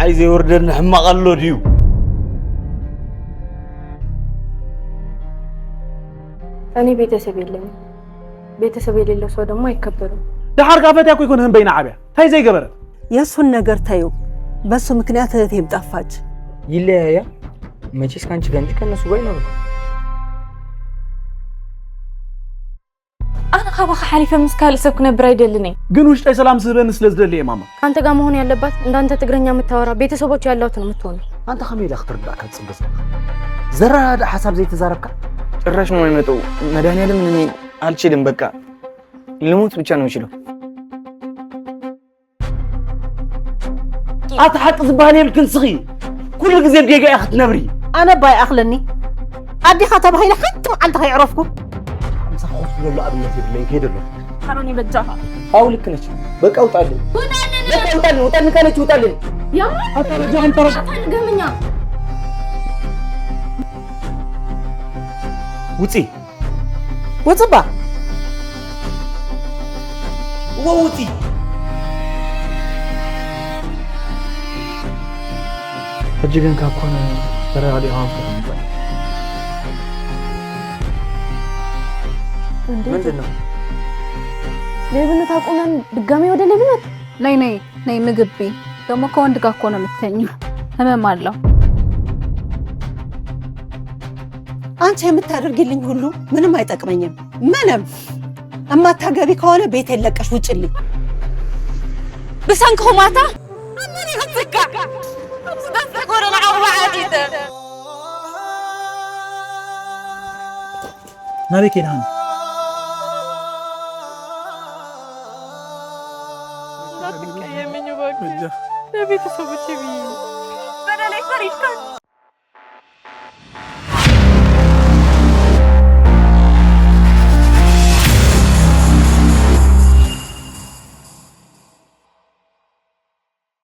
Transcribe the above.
عايز يوردن حماق الله ديو أنا بيتسبي لله سودا ما يكبروا ده حركة فتاكو يكون هم بين عبيا هاي زي قبرت يسون نجار تيو بس مكنيات هذه بتأفاج يلا يا ما تشيس كانش كانش كان نسوي نور أنا خباخ حليفة مسكال سكنة برايد لني جنوش أي سلام سبين سلسلة لي ماما أنت قام هون يلبت أنت تقرني عم تورا بيتسبوش يلا تنمتون أنت خميل أخطر داك هتصبص زرع هذا حسب زي تزاربك ጭራሽ ነው የሚመጣው መድኃኒዓለም እኔ አልችልም በቃ ልሞት ብቻ ነው የምችለው أتحط زبالي الكنسخي كل جزء دقيقة أخذ نبري أنا باي أخلني أدي خطب هاي حتى أنت هاي عرفكم مسخوط من الله أبي يصير لي كده له خلوني بتجاها አው ልክ ነች በቃ ውጣልኝ ውጣልኝ ካለች ውጣልኝ يا أترجع أنت رجع قامنيا وتي وصبا ووتي እጅግን ካኮነ ተራዲ አሁን ምንድነው ለብነት አቆመን ድጋሚ ወደ ለብነት ነይ ምግብ ደግሞ ከወንድ ጋር እኮ ነው የምትተኛው ህመም አለው አንቺ የምታደርጊልኝ ሁሉ ምንም አይጠቅመኝም ምንም እማታገቢ ከሆነ ቤት የለቀሽ ውጭልኝ بسانكو ماتا أمني هتسكا أبصدقون العرب عاديدة ناري كيران لا تتكيمني باكي لا بيتسوبتي بي بدل يكبر